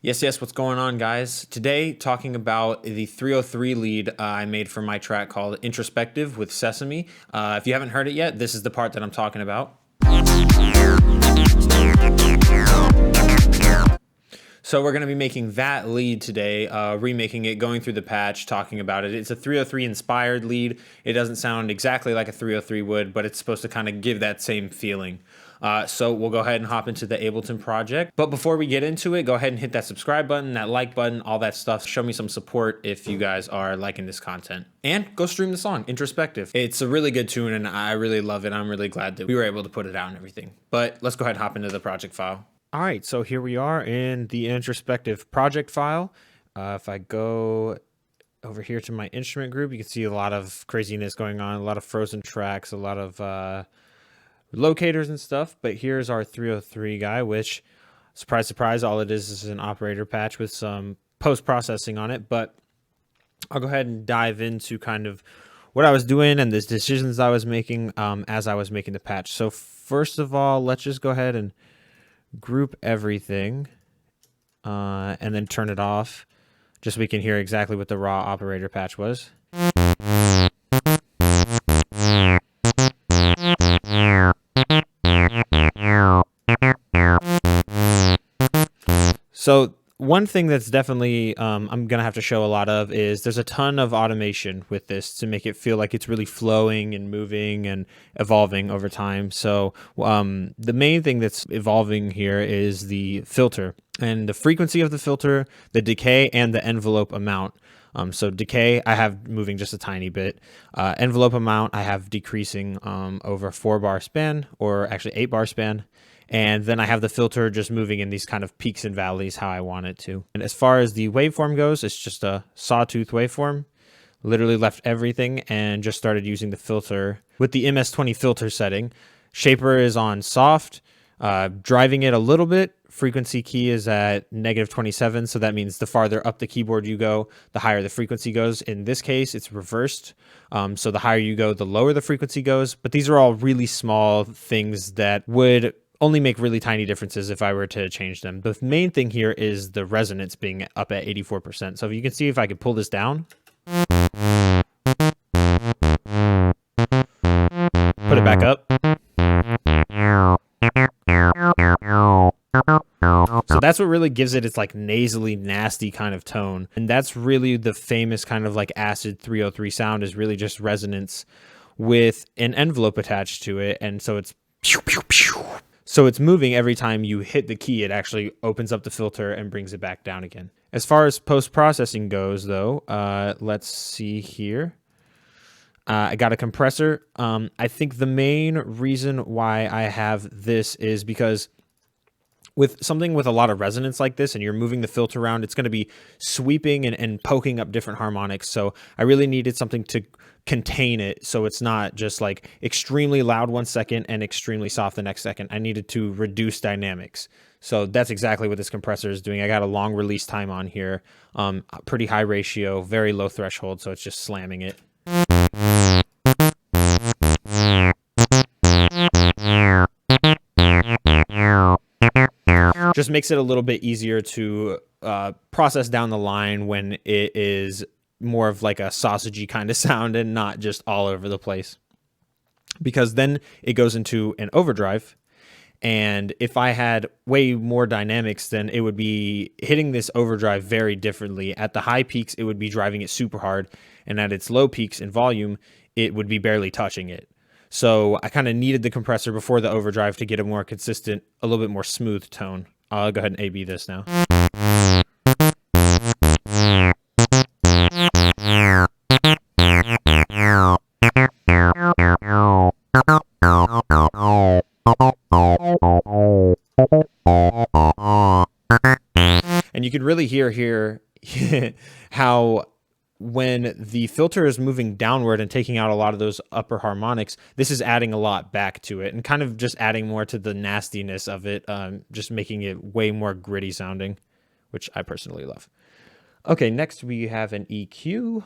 Yes, what's going on, guys? Today, talking about the 303 lead I made for my track called Introspective with Sesamii. If you haven't heard it yet, this is the part that I'm talking about. So we're going to be making that lead today, remaking it, going through the patch, talking about it. It's a 303 inspired lead. It doesn't sound exactly like a 303 would, but it's supposed to kind of give that same feeling. So we'll go ahead and hop into the Ableton project. But before we get into it, go ahead and hit that subscribe button, that like button, all that stuff. Show me some support if you guys are liking this content. And go stream the song, Introspective. It's a really good tune and I really love it. I'm really glad that we were able to put it out and everything. But let's go ahead and hop into the project file. All right, so here we are in the Introspective project file. If I go over here to my instrument group, you can see a lot of craziness going on, a lot of frozen tracks, a lot of locators and stuff. But here's our 303 guy, which, surprise, surprise, all it is an operator patch with some post-processing on it. But I'll go ahead and dive into kind of what I was doing and the decisions I was making as I was making the patch. So first of all, let's just go ahead and group everything and then turn it off just so we can hear exactly what the raw operator patch was. So one thing that's definitely I'm gonna have to show a lot of is there's a ton of automation with this to make it feel like it's really flowing and moving and evolving over time. So the main thing that's evolving here is the filter and the frequency of the filter, the decay, and the envelope amount. So decay I have moving just a tiny bit. Envelope amount I have decreasing over a 4-bar span, or actually 8-bar span. And then I have the filter just moving in these kind of peaks and valleys how I want it to. And as far as the waveform goes, it's just a sawtooth waveform. Literally left everything and just started using the filter with the MS-20 filter setting. Shaper is on soft, driving it a little bit. Frequency key is at -27, so that means the farther up the keyboard you go, the higher the frequency goes. In this case, it's reversed. So the higher you go, the lower the frequency goes. But these are all really small things that would only make really tiny differences if I were to change them. The main thing here is the resonance being up at 84%. So if you can see, if I could pull this down, put it back up. So that's what really gives it its like nasally, nasty kind of tone. And that's really the famous kind of like acid 303 sound, is really just resonance with an envelope attached to it. And so it's pew, pew, pew. So it's moving every time you hit the key. It actually opens up the filter and brings it back down again. As far as post-processing goes, though, let's see here. I got a compressor. I think the main reason why I have this is because with something with a lot of resonance like this and you're moving the filter around, it's going to be sweeping and poking up different harmonics. So I really needed something to contain it so it's not just like extremely loud 1 second and extremely soft the next second. I needed to reduce dynamics. So that's exactly what this compressor is doing. I got a long release time on here, pretty high ratio, very low threshold, so it's just slamming it. Just makes it a little bit easier to process down the line when it is more of like a sausagey kind of sound and not just all over the place. Because then it goes into an overdrive. And if I had way more dynamics, then it would be hitting this overdrive very differently. At the high peaks, it would be driving it super hard. And at its low peaks in volume, it would be barely touching it. So I kind of needed the compressor before the overdrive to get a more consistent, a little bit more smooth tone. I'll go ahead and A/B this now. And you can really hear here how when the filter is moving downward and taking out a lot of those upper harmonics, this is adding a lot back to it and kind of just adding more to the nastiness of it, just making it way more gritty sounding, which I personally love. Okay, next we have an EQ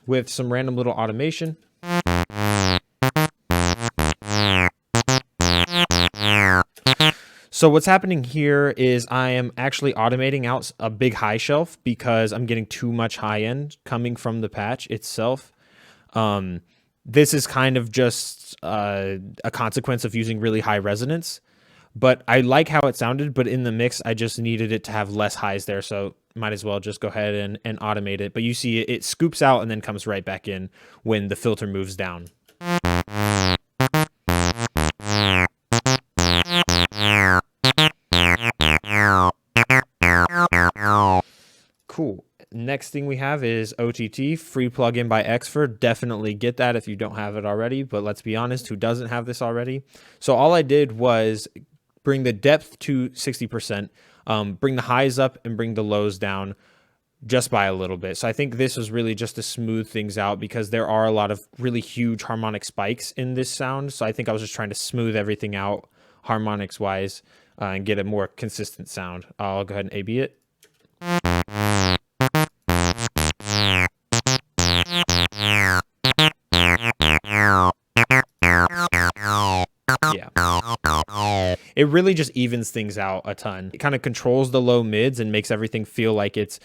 with some random little automation. So what's happening here is I am actually automating out a big high shelf because I'm getting too much high end coming from the patch itself. This is kind of just a consequence of using really high resonance, but I like how it sounded, but in the mix, I just needed it to have less highs there. So might as well just go ahead and automate it. But you see it scoops out and then comes right back in when the filter moves down. Cool. Next thing we have is OTT, free plugin by Xford. Definitely get that if you don't have it already, but let's be honest, who doesn't have this already? So all I did was bring the depth to 60%, bring the highs up and bring the lows down just by a little bit. So I think this was really just to smooth things out because there are a lot of really huge harmonic spikes in this sound. So I think I was just trying to smooth everything out harmonics wise and get a more consistent sound. I'll go ahead and A/B it. Yeah. It really just evens things out a ton. It kind of controls the low mids and makes everything feel like it's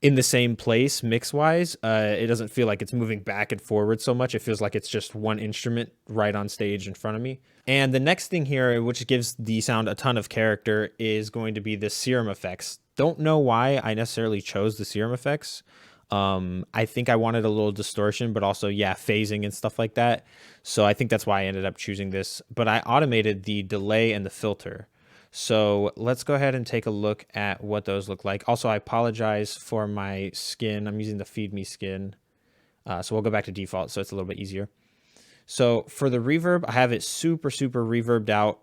in the same place mix-wise. It doesn't feel like it's moving back and forward so much. It feels like it's just one instrument right on stage in front of me. And the next thing here, which gives the sound a ton of character, is going to be the Serum FX. Don't know why I necessarily chose the Serum FX. I think I wanted a little distortion, but also, yeah, phasing and stuff like that. So I think that's why I ended up choosing this. But I automated the delay and the filter. So let's go ahead and take a look at what those look like. Also, I apologize for my skin. I'm using the Feed Me skin. So we'll go back to default so it's a little bit easier. So for the reverb, I have it super, super reverbed out.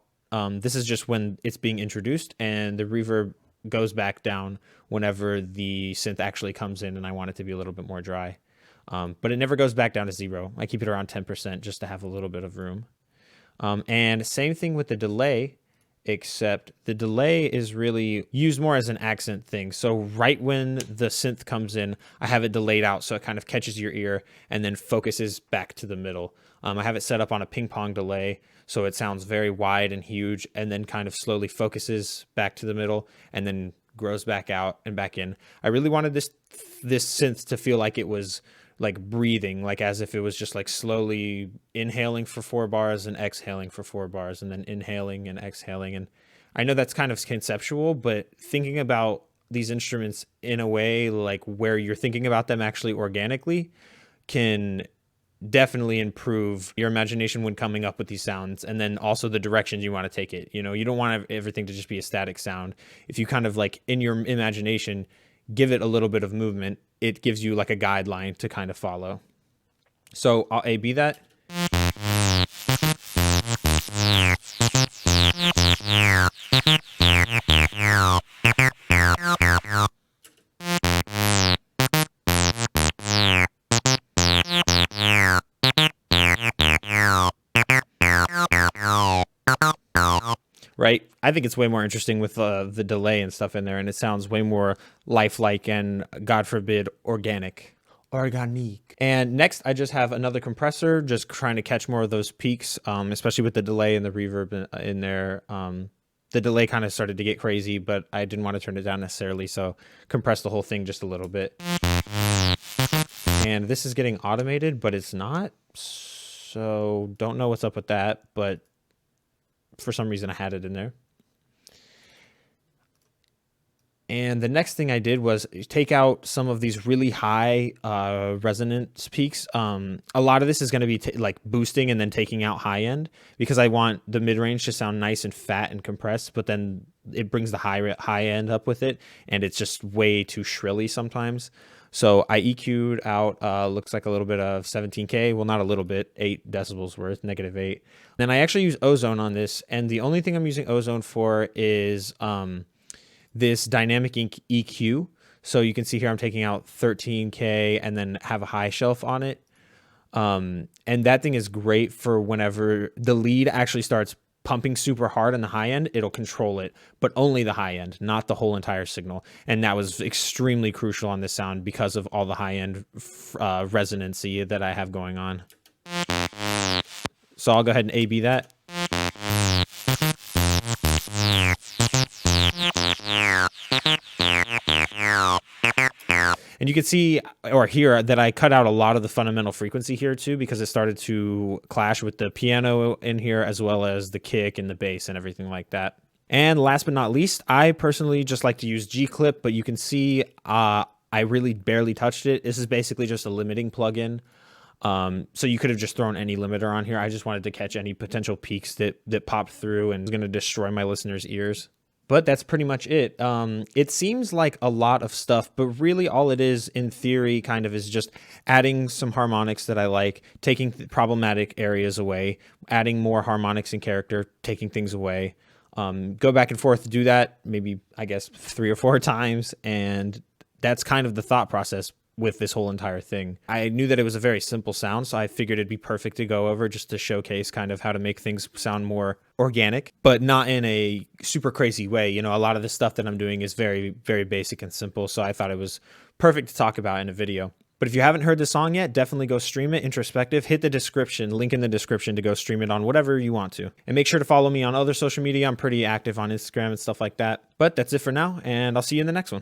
This is just when it's being introduced, and the reverb goes back down whenever the synth actually comes in and I want it to be a little bit more dry. But it never goes back down to 0. I keep it around 10% just to have a little bit of room. And same thing with the delay, except the delay is really used more as an accent thing. So right when the synth comes in, I have it delayed out so it kind of catches your ear and then focuses back to the middle. I have it set up on a ping pong delay, so it sounds very wide and huge and then kind of slowly focuses back to the middle and then grows back out and back in. I really wanted this synth to feel like it was like breathing, like as if it was just like slowly inhaling for 4 bars and exhaling for 4 bars and then inhaling and exhaling. And I know that's kind of conceptual, but thinking about these instruments in a way like where you're thinking about them actually organically can definitely improve your imagination when coming up with these sounds, and then also the directions you want to take it. You know, you don't want everything to just be a static sound. If you kind of like in your imagination give it a little bit of movement, it gives you like a guideline to kind of follow. So I'll A/B that. Right? I think it's way more interesting with the delay and stuff in there, and it sounds way more lifelike and, God forbid, organic. Organique. And next, I just have another compressor, just trying to catch more of those peaks, especially with the delay and the reverb in there. The delay kind of started to get crazy, but I didn't want to turn it down necessarily, so compress the whole thing just a little bit. And this is getting automated, but it's not, so don't know what's up with that, but for some reason I had it in there. And the next thing I did was take out some of these really high resonance peaks. A lot of this is going to be like boosting and then taking out high end because I want the mid range to sound nice and fat and compressed, but then it brings the high end up with it, and it's just way too shrilly sometimes. So I EQ'd out, looks like a little bit of 17K. Well, not a little bit, 8 decibels worth, -8. Then I actually use ozone on this, and the only thing I'm using ozone for is this dynamic EQ. So you can see here I'm taking out 13K and then have a high shelf on it. And that thing is great for whenever the lead actually starts pumping super hard on the high end, it'll control it, but only the high end, not the whole entire signal. And that was extremely crucial on this sound because of all the high end resonancy that I have going on. So I'll go ahead and A/B that. And you can see or hear that I cut out a lot of the fundamental frequency here too, because it started to clash with the piano in here, as well as the kick and the bass and everything like that. And last but not least, I personally just like to use G-Clip, but you can see I really barely touched it. This is basically just a limiting plugin. So you could have just thrown any limiter on here. I just wanted to catch any potential peaks that popped through and was going to destroy my listeners' ears. But that's pretty much it. It seems like a lot of stuff, but really all it is in theory kind of is just adding some harmonics that I like, taking problematic areas away, adding more harmonics and character, taking things away. Go back and forth to do that, maybe, I guess, 3 or 4 times. And that's kind of the thought process with this whole entire thing. I knew that it was a very simple sound, so I figured it'd be perfect to go over just to showcase kind of how to make things sound more organic, but not in a super crazy way. You know, a lot of the stuff that I'm doing is very, very basic and simple, so I thought it was perfect to talk about in a video. But if you haven't heard the song yet, definitely go stream it. Introspective, hit the description, link in the description to go stream it on whatever you want to. And make sure to follow me on other social media. I'm pretty active on Instagram and stuff like that. But that's it for now, and I'll see you in the next one.